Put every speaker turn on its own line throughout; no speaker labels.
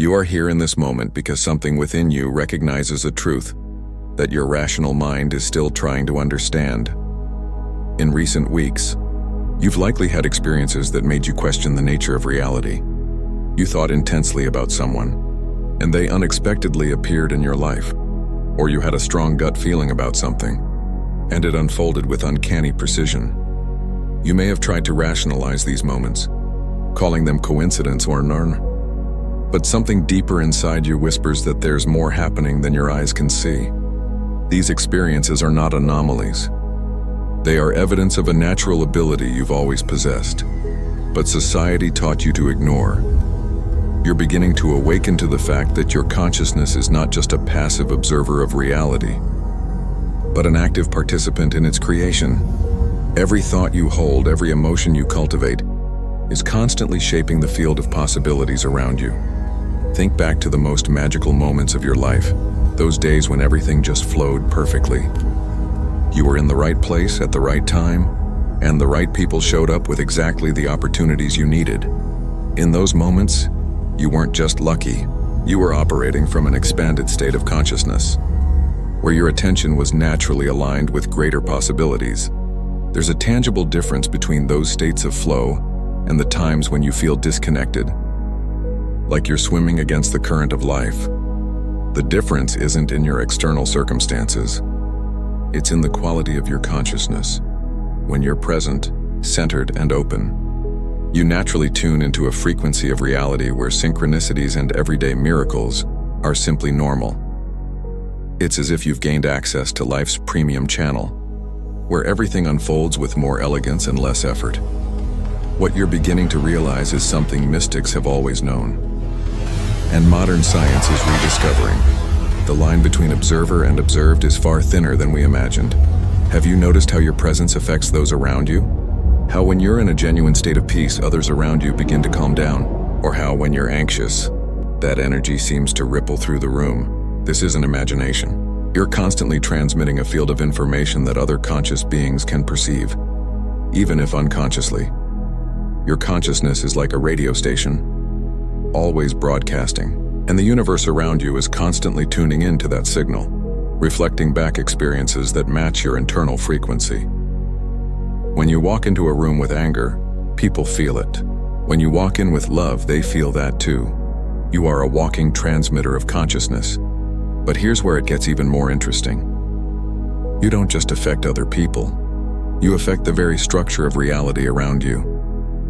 You are here in this moment because something within you recognizes a truth that your rational mind is still trying to understand. In recent weeks, you've likely had experiences that made you question the nature of reality. You thought intensely about someone, and they unexpectedly appeared in your life. Or you had a strong gut feeling about something, and it unfolded with uncanny precision. You may have tried to rationalize these moments, calling them coincidence or none. But something deeper inside you whispers that there's more happening than your eyes can see. These experiences are not anomalies. They are evidence of a natural ability you've always possessed, but society taught you to ignore. You're beginning to awaken to the fact that your consciousness is not just a passive observer of reality, but an active participant in its creation. Every thought you hold, every emotion you cultivate, is constantly shaping the field of possibilities around you. Think back to the most magical moments of your life, those days when everything just flowed perfectly. You were in the right place at the right time, and the right people showed up with exactly the opportunities you needed. In those moments, you weren't just lucky, you were operating from an expanded state of consciousness, where your attention was naturally aligned with greater possibilities. There's a tangible difference between those states of flow and the times when you feel disconnected, like you're swimming against the current of life. The difference isn't in your external circumstances, it's in the quality of your consciousness. When you're present, centered, and open, you naturally tune into a frequency of reality where synchronicities and everyday miracles are simply normal. It's as if you've gained access to life's premium channel, where everything unfolds with more elegance and less effort. What you're beginning to realize is something mystics have always known, and modern science is rediscovering. The line between observer and observed is far thinner than we imagined. Have you noticed how your presence affects those around you? How when you're in a genuine state of peace, others around you begin to calm down? Or how when you're anxious, that energy seems to ripple through the room? This isn't imagination. You're constantly transmitting a field of information that other conscious beings can perceive, even if unconsciously. Your consciousness is like a radio station, always broadcasting, and the universe around you is constantly tuning into that signal, reflecting back experiences that match your internal frequency. When you walk into a room with anger, people feel it. When you walk in with love, they feel that too. You are a walking transmitter of consciousness. But here's where it gets even more interesting. You don't just affect other people. You affect the very structure of reality around you.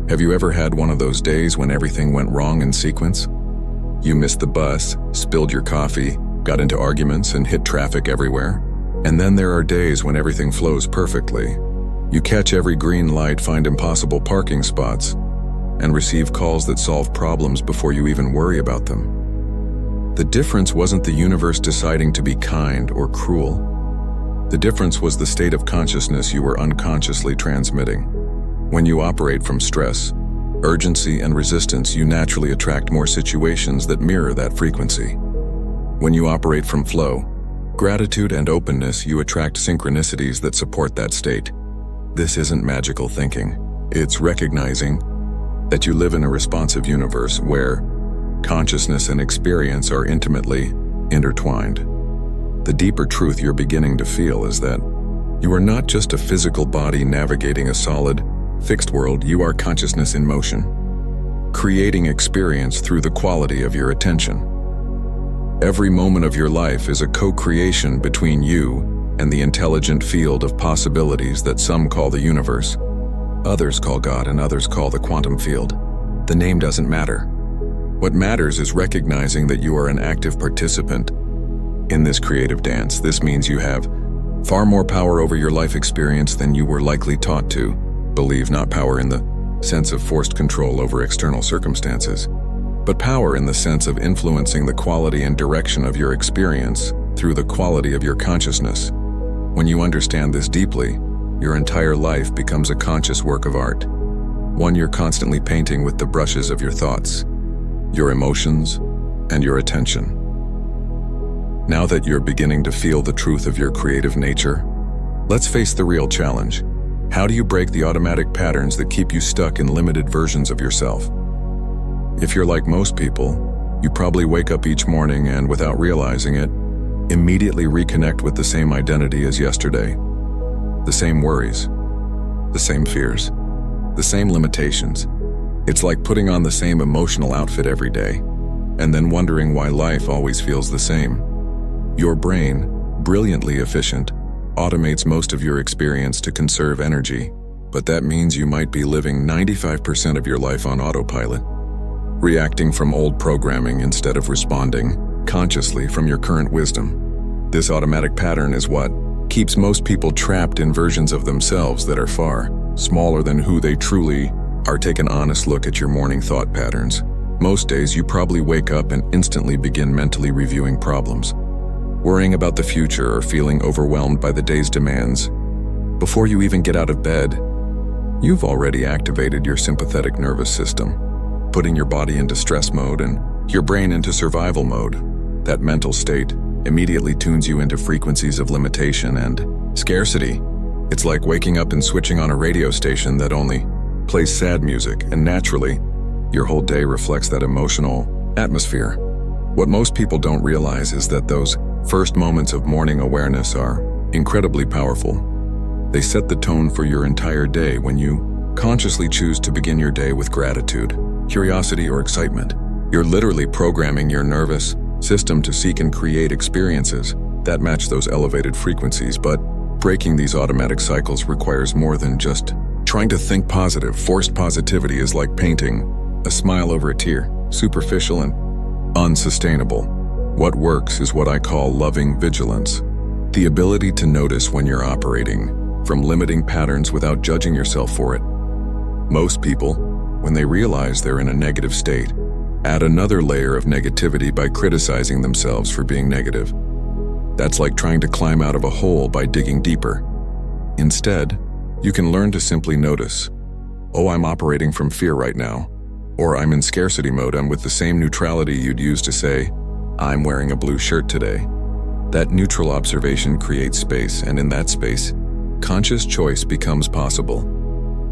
Have you ever had one of those days when everything went wrong in sequence? You missed the bus, spilled your coffee, got into arguments, and hit traffic everywhere. And then there are days when everything flows perfectly. You catch every green light, find impossible parking spots, and receive calls that solve problems before you even worry about them. The difference wasn't the universe deciding to be kind or cruel. The difference was the state of consciousness you were unconsciously transmitting. When you operate from stress, urgency, and resistance, you naturally attract more situations that mirror that frequency. When you operate from flow, gratitude, and openness, you attract synchronicities that support that state. This isn't magical thinking. It's recognizing that you live in a responsive universe where consciousness and experience are intimately intertwined. The deeper truth you're beginning to feel is that you are not just a physical body navigating a solid, fixed world. You are consciousness in motion, creating experience through the quality of your attention. Every moment of your life is a co-creation between you and the intelligent field of possibilities that some call the universe, others call God, and others call the quantum field. The name doesn't matter. What matters is recognizing that you are an active participant in this creative dance. This means you have far more power over your life experience than you were likely taught to believe. Not power in the sense of forced control over external circumstances, but power in the sense of influencing the quality and direction of your experience through the quality of your consciousness. When you understand this deeply, your entire life becomes a conscious work of art, one you're constantly painting with the brushes of your thoughts, your emotions, and your attention. Now that you're beginning to feel the truth of your creative nature, let's face the real challenge. How do you break the automatic patterns that keep you stuck in limited versions of yourself? If you're like most people, You probably wake up each morning and, without realizing it, immediately reconnect with the same identity as yesterday. The same worries, the same fears, the same limitations. It's like putting on the same emotional outfit every day, and then wondering why life always feels the same. Your brain, brilliantly efficient, automates most of your experience to conserve energy, but that means you might be living 95% of your life on autopilot, reacting from old programming instead of responding consciously from your current wisdom. This automatic pattern is what keeps most people trapped in versions of themselves that are far smaller than who they truly are. Take an honest look at your morning thought patterns. Most days you probably wake up and instantly begin mentally reviewing problems, worrying about the future or feeling overwhelmed by the day's demands. Before you even get out of bed, you've already activated your sympathetic nervous system, putting your body into stress mode and your brain into survival mode. That mental state immediately tunes you into frequencies of limitation and scarcity. It's like waking up and switching on a radio station that only plays sad music, and naturally, your whole day reflects that emotional atmosphere. What most people don't realize is that those first moments of morning awareness are incredibly powerful. They set the tone for your entire day when you consciously choose to begin your day with gratitude, curiosity, or excitement. You're literally programming your nervous system to seek and create experiences that match those elevated frequencies, but breaking these automatic cycles requires more than just trying to think positive. Forced positivity is like painting a smile over a tear, superficial and unsustainable. What works is what I call loving vigilance, the ability to notice when you're operating from limiting patterns without judging yourself for it. Most people, when they realize they're in a negative state, add another layer of negativity by criticizing themselves for being negative. That's like trying to climb out of a hole by digging deeper. Instead, you can learn to simply notice, oh, I'm operating from fear right now, or I'm in scarcity mode. I'm with the same neutrality you'd use to say, I'm wearing a blue shirt today. That neutral observation creates space, and in that space, conscious choice becomes possible.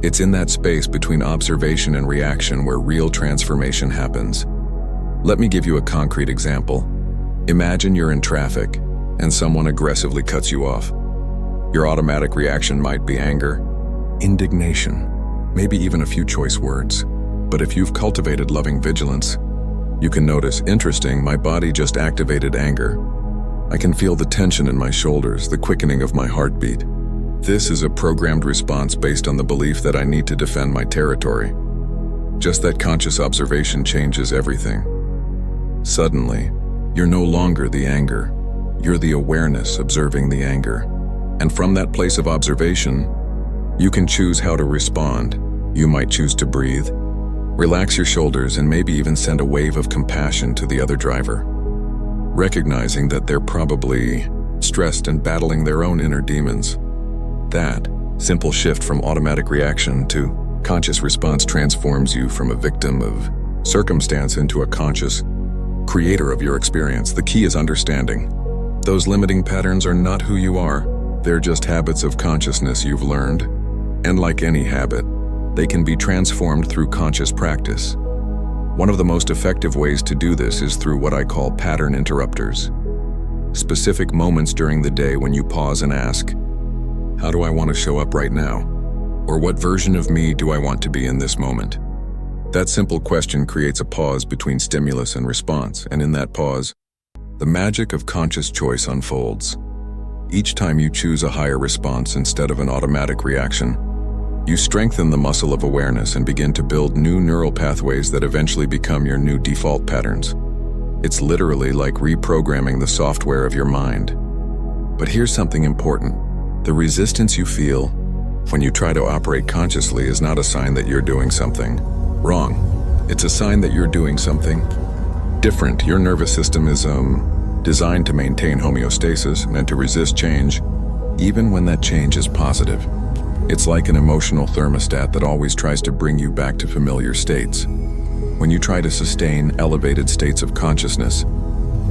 It's in that space between observation and reaction where real transformation happens. Let me give you a concrete example. Imagine you're in traffic and someone aggressively cuts you off. Your automatic reaction might be anger, indignation, maybe even a few choice words. But if you've cultivated loving vigilance, you can notice, interesting, my body just activated anger. I can feel the tension in my shoulders, the quickening of my heartbeat. This is a programmed response based on the belief that I need to defend my territory. Just that conscious observation changes everything. Suddenly, you're no longer the anger. You're the awareness observing the anger. And from that place of observation, you can choose how to respond. You might choose to breathe, relax your shoulders, and maybe even send a wave of compassion to the other driver, recognizing that they're probably stressed and battling their own inner demons. That simple shift from automatic reaction to conscious response transforms you from a victim of circumstance into a conscious creator of your experience. The key is understanding. Those limiting patterns are not who you are. They're just habits of consciousness you've learned. And like any habit, they can be transformed through conscious practice. One of the most effective ways to do this is through what I call pattern interrupters. Specific moments during the day when you pause and ask, how do I want to show up right now? Or what version of me do I want to be in this moment? That simple question creates a pause between stimulus and response, and in that pause, the magic of conscious choice unfolds. Each time you choose a higher response instead of an automatic reaction, you strengthen the muscle of awareness and begin to build new neural pathways that eventually become your new default patterns. It's literally like reprogramming the software of your mind. But here's something important. The resistance you feel when you try to operate consciously is not a sign that you're doing something wrong. It's a sign that you're doing something different. Your nervous system is designed to maintain homeostasis, meant to resist change, even when that change is positive. It's like an emotional thermostat that always tries to bring you back to familiar states. When you try to sustain elevated states of consciousness,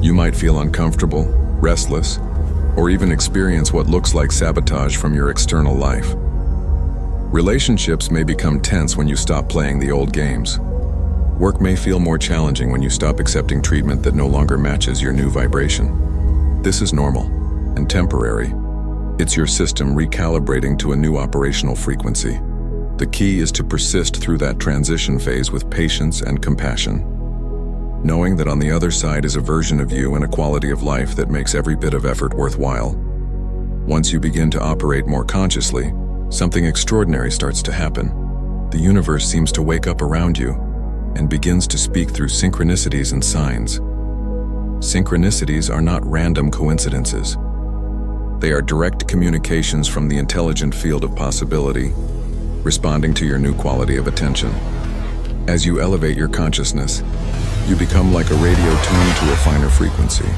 you might feel uncomfortable, restless, or even experience what looks like sabotage from your external life. Relationships may become tense when you stop playing the old games. Work may feel more challenging when you stop accepting treatment that no longer matches your new vibration. This is normal and temporary. It's your system recalibrating to a new operational frequency. The key is to persist through that transition phase with patience and compassion, knowing that on the other side is a version of you and a quality of life that makes every bit of effort worthwhile. Once you begin to operate more consciously, something extraordinary starts to happen. The universe seems to wake up around you and begins to speak through synchronicities and signs. Synchronicities are not random coincidences. They are direct communications from the intelligent field of possibility, responding to your new quality of attention. As you elevate your consciousness, you become like a radio tuned to a finer frequency,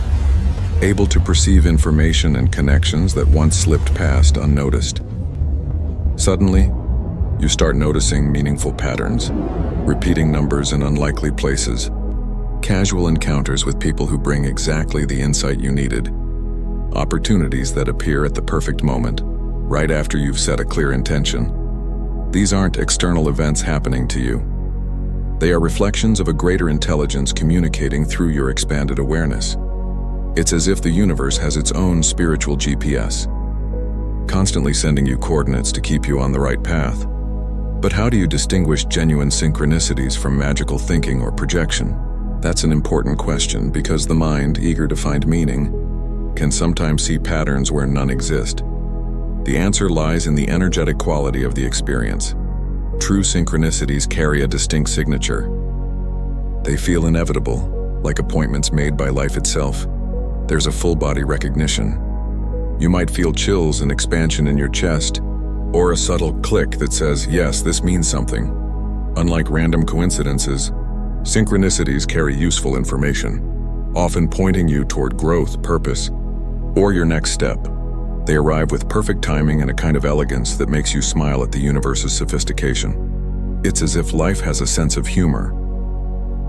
able to perceive information and connections that once slipped past unnoticed. Suddenly, you start noticing meaningful patterns, repeating numbers in unlikely places, casual encounters with people who bring exactly the insight you needed, opportunities that appear at the perfect moment, right after you've set a clear intention. These aren't external events happening to you. They are reflections of a greater intelligence communicating through your expanded awareness. It's as if the universe has its own spiritual GPS, constantly sending you coordinates to keep you on the right path. But how do you distinguish genuine synchronicities from magical thinking or projection? That's an important question because the mind, eager to find meaning, can sometimes see patterns where none exist. The answer lies in the energetic quality of the experience. True synchronicities carry a distinct signature. They feel inevitable, like appointments made by life itself. There's a full-body recognition. You might feel chills and expansion in your chest, or a subtle click that says, yes, this means something. Unlike random coincidences, synchronicities carry useful information, often pointing you toward growth, purpose, or your next step. They arrive with perfect timing and a kind of elegance that makes you smile at the universe's sophistication. It's as if life has a sense of humor,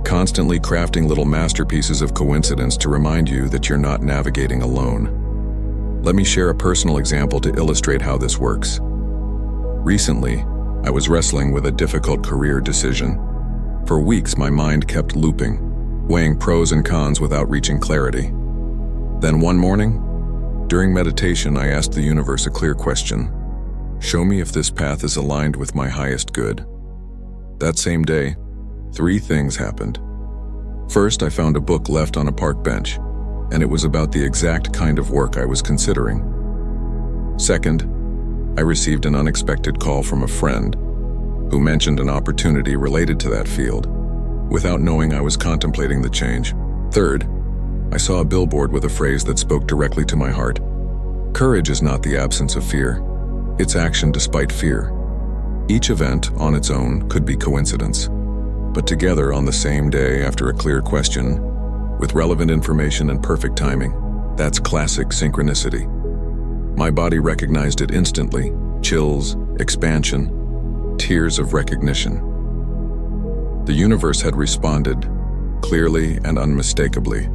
constantly crafting little masterpieces of coincidence to remind you that you're not navigating alone. Let me share a personal example to illustrate how this works. Recently, I was wrestling with a difficult career decision. For weeks, my mind kept looping, weighing pros and cons without reaching clarity. Then one morning, during meditation, I asked the universe a clear question. Show me if this path is aligned with my highest good. That same day, 3 things happened. First, I found a book left on a park bench, and it was about the exact kind of work I was considering. Second, I received an unexpected call from a friend who mentioned an opportunity related to that field, without knowing I was contemplating the change. Third, I saw a billboard with a phrase that spoke directly to my heart. Courage is not the absence of fear. It's action despite fear. Each event, on its own, could be coincidence, but together on the same day after a clear question, with relevant information and perfect timing, that's classic synchronicity. My body recognized it instantly. Chills, expansion, tears of recognition. The universe had responded, clearly and unmistakably.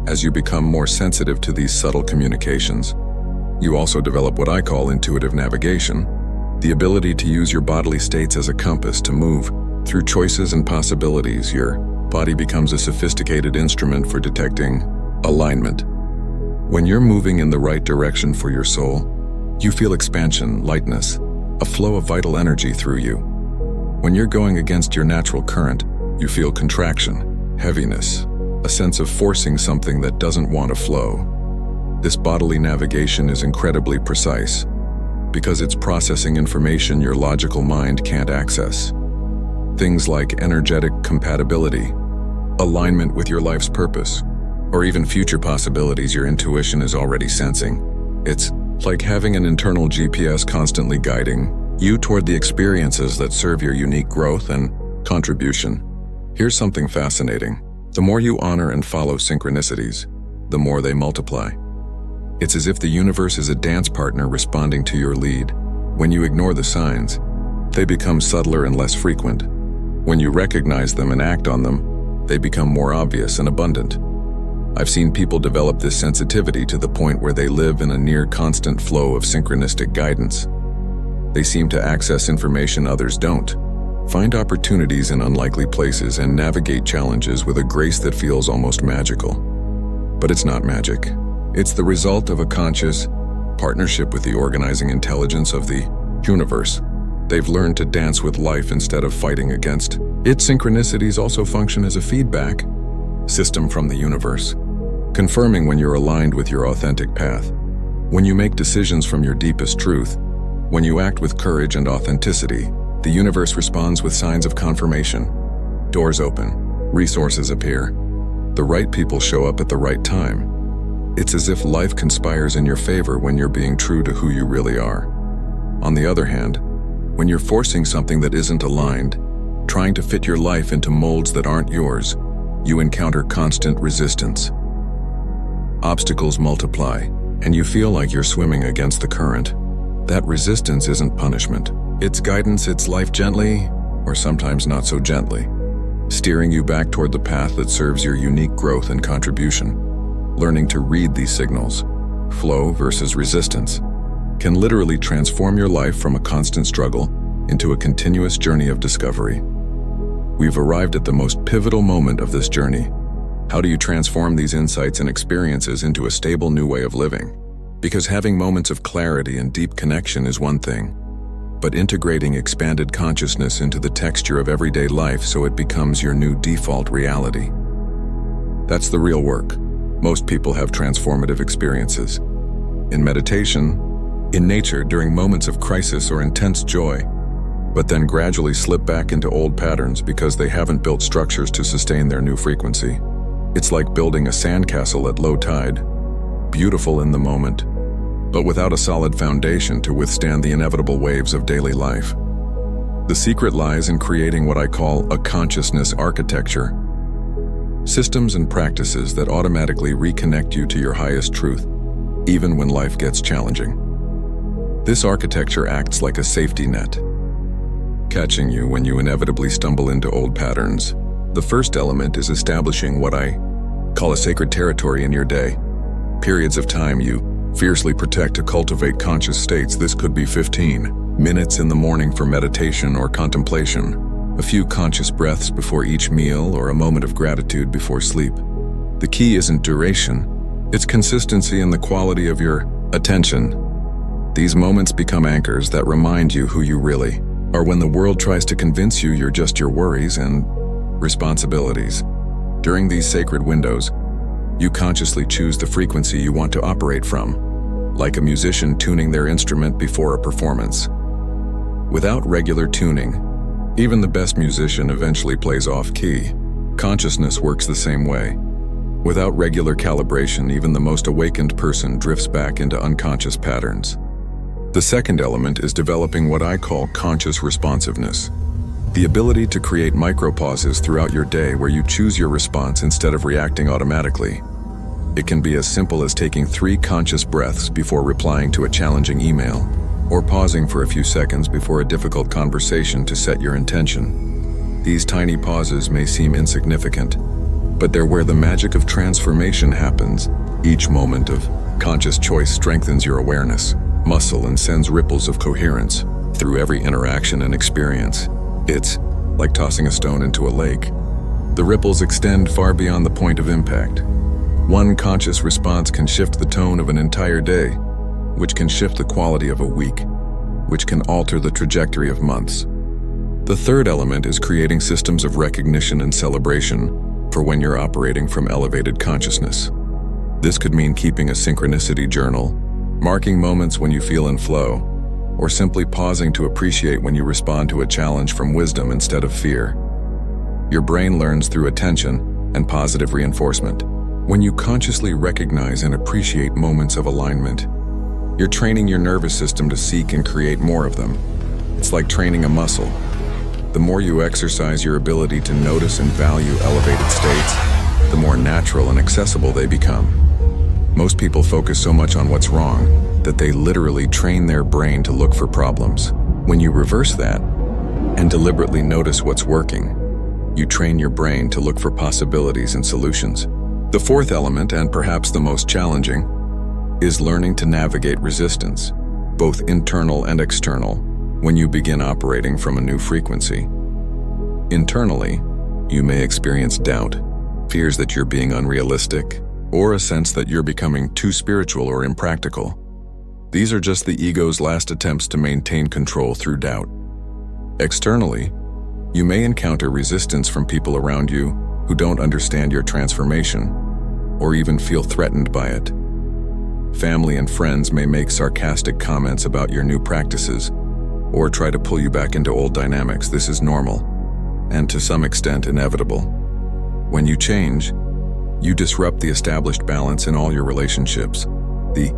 As you become more sensitive to these subtle communications, you also develop what I call intuitive navigation, the ability to use your bodily states as a compass to move through choices and possibilities. Your body becomes a sophisticated instrument for detecting alignment. When you're moving in the right direction for your soul, you feel expansion, lightness, a flow of vital energy through you. When you're going against your natural current, you feel contraction, heaviness, a sense of forcing something that doesn't want to flow. This bodily navigation is incredibly precise because it's processing information your logical mind can't access. Things like energetic compatibility, alignment with your life's purpose, or even future possibilities your intuition is already sensing. It's like having an internal GPS constantly guiding you toward the experiences that serve your unique growth and contribution. Here's something fascinating. The more you honor and follow synchronicities, the more they multiply. It's as if the universe is a dance partner responding to your lead. When you ignore the signs, they become subtler and less frequent. When you recognize them and act on them, they become more obvious and abundant. I've seen people develop this sensitivity to the point where they live in a near constant flow of synchronistic guidance. They seem to access information others don't, Find opportunities in unlikely places and navigate challenges with a grace that feels almost magical. But it's not magic. It's the result of a conscious partnership with the organizing intelligence of the universe. They've learned to dance with life instead of fighting against it. Synchronicities also function as a feedback system from the universe, confirming when you're aligned with your authentic path. When you make decisions from your deepest truth, when you act with courage and authenticity, the universe responds with signs of confirmation. Doors open, resources appear, the right people show up at the right time. It's as if life conspires in your favor when you're being true to who you really are. On the other hand, when you're forcing something that isn't aligned, trying to fit your life into molds that aren't yours, you encounter constant resistance. Obstacles multiply, and you feel like you're swimming against the current. That resistance isn't punishment. It's guidance. It's life gently, or sometimes not so gently, steering you back toward the path that serves your unique growth and contribution. Learning to read these signals, flow versus resistance, can literally transform your life from a constant struggle into a continuous journey of discovery. We've arrived at the most pivotal moment of this journey. How do you transform these insights and experiences into a stable new way of living? Because having moments of clarity and deep connection is one thing, but integrating expanded consciousness into the texture of everyday life so it becomes your new default reality. That's the real work. Most people have transformative experiences. In meditation, in nature during moments of crisis or intense joy, but then gradually slip back into old patterns because they haven't built structures to sustain their new frequency. It's like building a sandcastle at low tide, beautiful in the moment, but without a solid foundation to withstand the inevitable waves of daily life. The secret lies in creating what I call a consciousness architecture. Systems and practices that automatically reconnect you to your highest truth, even when life gets challenging. This architecture acts like a safety net, catching you when you inevitably stumble into old patterns. The first element is establishing what I call a sacred territory in your day. Periods of time you fiercely protect to cultivate conscious states. This could be 15 minutes in the morning for meditation or contemplation, a few conscious breaths before each meal, or a moment of gratitude before sleep. The key isn't duration, it's consistency and the quality of your attention. These moments become anchors that remind you who you really are when the world tries to convince you you're just your worries and responsibilities. During these sacred windows, you consciously choose the frequency you want to operate from, like a musician tuning their instrument before a performance. Without regular tuning, even the best musician eventually plays off-key. Consciousness works the same way. Without regular calibration, even the most awakened person drifts back into unconscious patterns. The second element is developing what I call conscious responsiveness. The ability to create micro-pauses throughout your day where you choose your response instead of reacting automatically. It can be as simple as taking 3 conscious breaths before replying to a challenging email, or pausing for a few seconds before a difficult conversation to set your intention. These tiny pauses may seem insignificant, but they're where the magic of transformation happens. Each moment of conscious choice strengthens your awareness muscle and sends ripples of coherence through every interaction and experience. It's like tossing a stone into a lake. The ripples extend far beyond the point of impact. One conscious response can shift the tone of an entire day, which can shift the quality of a week, which can alter the trajectory of months. The third element is creating systems of recognition and celebration for when you're operating from elevated consciousness. This could mean keeping a synchronicity journal, marking moments when you feel in flow, or simply pausing to appreciate when you respond to a challenge from wisdom instead of fear. Your brain learns through attention and positive reinforcement. When you consciously recognize and appreciate moments of alignment, you're training your nervous system to seek and create more of them. It's like training a muscle. The more you exercise your ability to notice and value elevated states, the more natural and accessible they become. Most people focus so much on what's wrong that they literally train their brain to look for problems. When you reverse that and deliberately notice what's working, you train your brain to look for possibilities and solutions. The fourth element, and perhaps the most challenging, is learning to navigate resistance, both internal and external, when you begin operating from a new frequency. Internally, you may experience doubt, fears that you're being unrealistic, or a sense that you're becoming too spiritual or impractical. These are just the ego's last attempts to maintain control through doubt. Externally, you may encounter resistance from people around you who don't understand your transformation, or even feel threatened by it. Family and friends may make sarcastic comments about your new practices, or try to pull you back into old dynamics. This is normal, and to some extent inevitable. When you change, you disrupt the established balance in all your relationships. The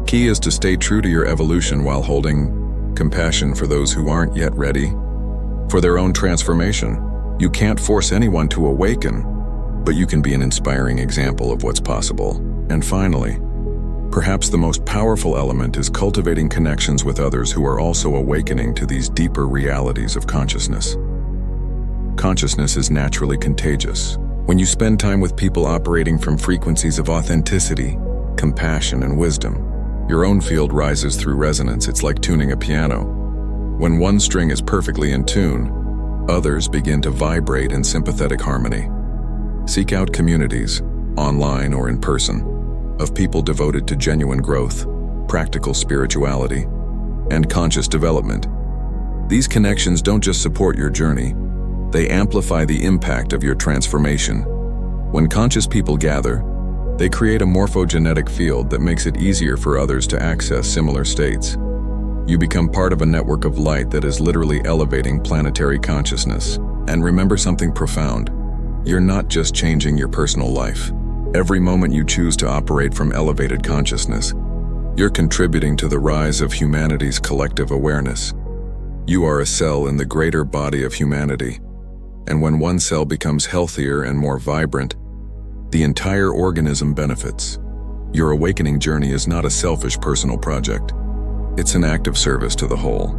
key is to stay true to your evolution while holding compassion for those who aren't yet ready for their own transformation. You can't force anyone to awaken, but you can be an inspiring example of what's possible. And finally, perhaps the most powerful element is cultivating connections with others who are also awakening to these deeper realities of consciousness. Consciousness is naturally contagious. When you spend time with people operating from frequencies of authenticity, compassion, and wisdom, your own field rises through resonance. It's like tuning a piano. When one string is perfectly in tune, others begin to vibrate in sympathetic harmony. Seek out communities, online or in person, of people devoted to genuine growth, practical spirituality, and conscious development. These connections don't just support your journey, they amplify the impact of your transformation. When conscious people gather, they create a morphogenetic field that makes it easier for others to access similar states. You become part of a network of light that is literally elevating planetary consciousness. And remember something profound. You're not just changing your personal life. Every moment you choose to operate from elevated consciousness, you're contributing to the rise of humanity's collective awareness. You are a cell in the greater body of humanity. And when one cell becomes healthier and more vibrant, the entire organism benefits. Your awakening journey is not a selfish personal project. It's an act of service to the whole.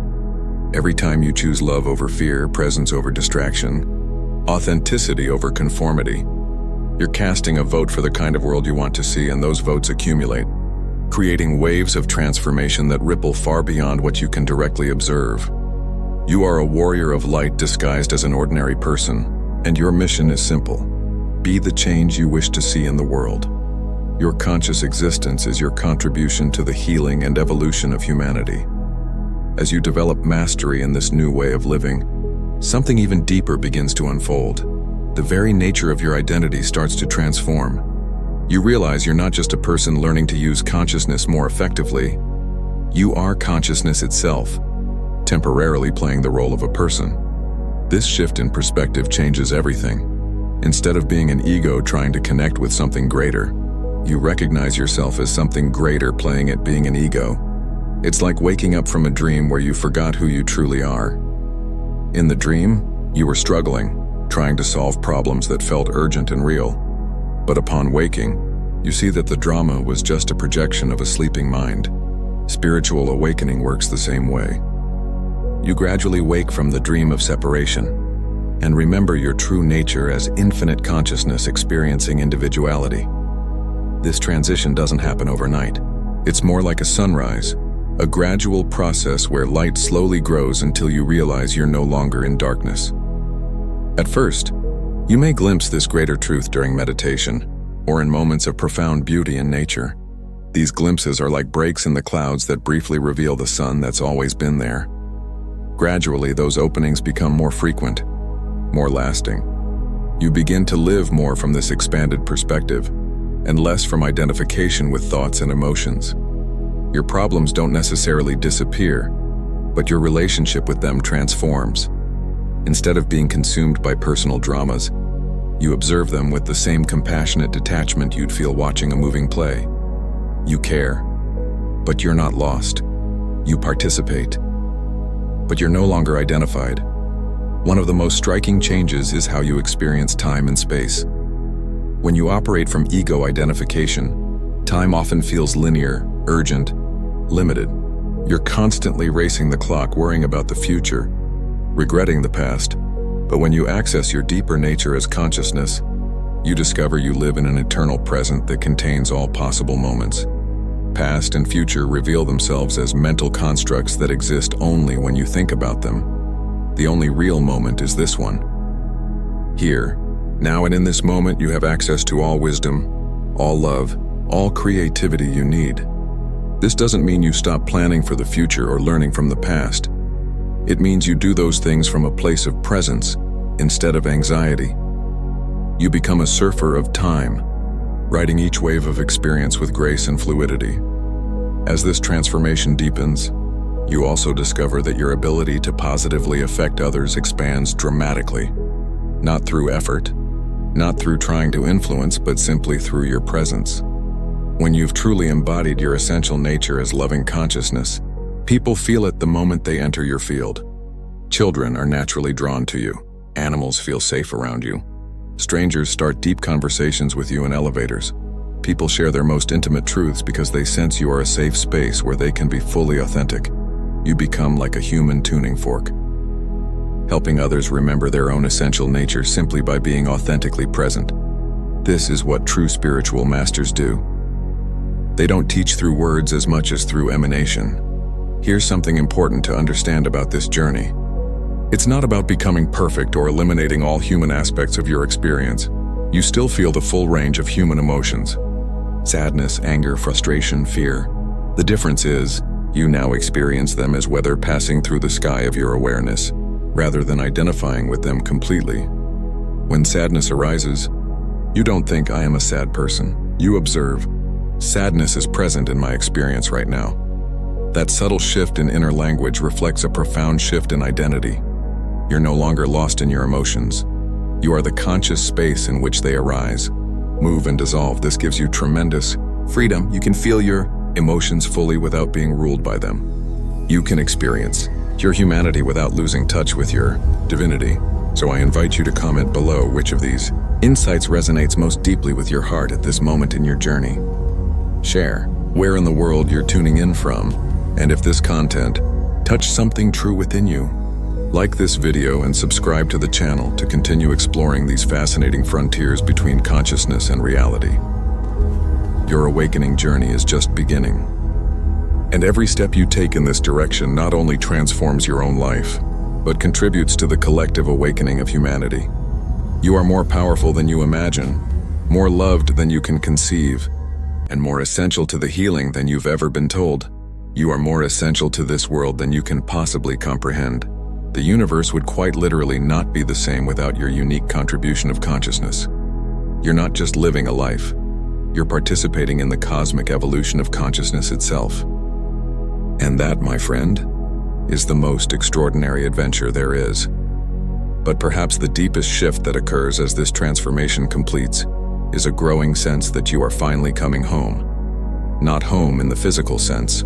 Every time you choose love over fear, presence over distraction, authenticity over conformity, you're casting a vote for the kind of world you want to see, and those votes accumulate, creating waves of transformation that ripple far beyond what you can directly observe. You are a warrior of light disguised as an ordinary person, and your mission is simple. Be the change you wish to see in the world. Your conscious existence is your contribution to the healing and evolution of humanity. As you develop mastery in this new way of living, something even deeper begins to unfold. The very nature of your identity starts to transform. You realize you're not just a person learning to use consciousness more effectively. You are consciousness itself, temporarily playing the role of a person. This shift in perspective changes everything. Instead of being an ego trying to connect with something greater, you recognize yourself as something greater playing at being an ego. It's like waking up from a dream where you forgot who you truly are. In the dream, you were struggling, trying to solve problems that felt urgent and real. But upon waking, you see that the drama was just a projection of a sleeping mind. Spiritual awakening works the same way. You gradually wake from the dream of separation and remember your true nature as infinite consciousness experiencing individuality. This transition doesn't happen overnight. It's more like a sunrise, a gradual process where light slowly grows until you realize you're no longer in darkness. At first, you may glimpse this greater truth during meditation or in moments of profound beauty in nature. These glimpses are like breaks in the clouds that briefly reveal the sun that's always been there. Gradually, those openings become more frequent, more lasting. You begin to live more from this expanded perspective and less from identification with thoughts and emotions. Your problems don't necessarily disappear, but your relationship with them transforms. Instead of being consumed by personal dramas, you observe them with the same compassionate detachment you'd feel watching a moving play. You care, but you're not lost. You participate, but you're no longer identified. One of the most striking changes is how you experience time and space. When you operate from ego identification, time often feels linear, urgent, limited. You're constantly racing the clock, worrying about the future, regretting the past. But when you access your deeper nature as consciousness, you discover you live in an eternal present that contains all possible moments. Past and future reveal themselves as mental constructs that exist only when you think about them. The only real moment is this one, Here, now and in this moment, you have access to all wisdom, all love, all creativity you need. This doesn't mean you stop planning for the future or learning from the past. It means you do those things from a place of presence instead of anxiety. You become a surfer of time, riding each wave of experience with grace and fluidity. As this transformation deepens, you also discover that your ability to positively affect others expands dramatically. Not through effort, not through trying to influence, but simply through your presence. When you've truly embodied your essential nature as loving consciousness, people feel it the moment they enter your field. Children are naturally drawn to you. Animals feel safe around you. Strangers start deep conversations with you in elevators. People share their most intimate truths because they sense you are a safe space where they can be fully authentic. You become like a human tuning fork, helping others remember their own essential nature simply by being authentically present. This is what true spiritual masters do. They don't teach through words as much as through emanation. Here's something important to understand about this journey. It's not about becoming perfect or eliminating all human aspects of your experience. You still feel the full range of human emotions: sadness, anger, frustration, fear. The difference is, you now experience them as weather passing through the sky of your awareness, rather than identifying with them completely. When sadness arises, you don't think, "I am a sad person." You observe, "Sadness is present in my experience right now." That subtle shift in inner language reflects a profound shift in identity. You're no longer lost in your emotions. You are the conscious space in which they arise, move, and dissolve. This gives you tremendous freedom. You can feel your emotions fully without being ruled by them. You can experience your humanity without losing touch with your divinity. So I invite you to comment below which of these insights resonates most deeply with your heart at this moment in your journey. Share where in the world you're tuning in from, and if this content touched something true within you. Like this video and subscribe to the channel to continue exploring these fascinating frontiers between consciousness and reality. Your awakening journey is just beginning. And every step you take in this direction not only transforms your own life, but contributes to the collective awakening of humanity. You are more powerful than you imagine, more loved than you can conceive, and more essential to the healing than you've ever been told. You are more essential to this world than you can possibly comprehend. The universe would quite literally not be the same without your unique contribution of consciousness. You're not just living a life. You're participating in the cosmic evolution of consciousness itself. And that, my friend, is the most extraordinary adventure there is. But perhaps the deepest shift that occurs as this transformation completes is a growing sense that you are finally coming home. Not home in the physical sense,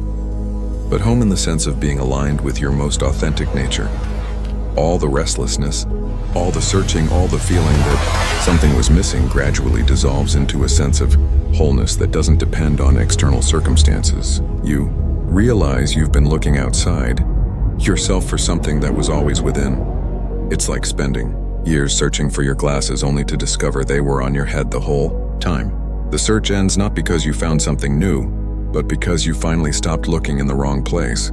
but home in the sense of being aligned with your most authentic nature. All the restlessness, all the searching, all the feeling that something was missing gradually dissolves into a sense of wholeness that doesn't depend on external circumstances. You realize you've been looking outside yourself for something that was always within. It's like spending years searching for your glasses only to discover they were on your head the whole time. The search ends not because you found something new, but because you finally stopped looking in the wrong place.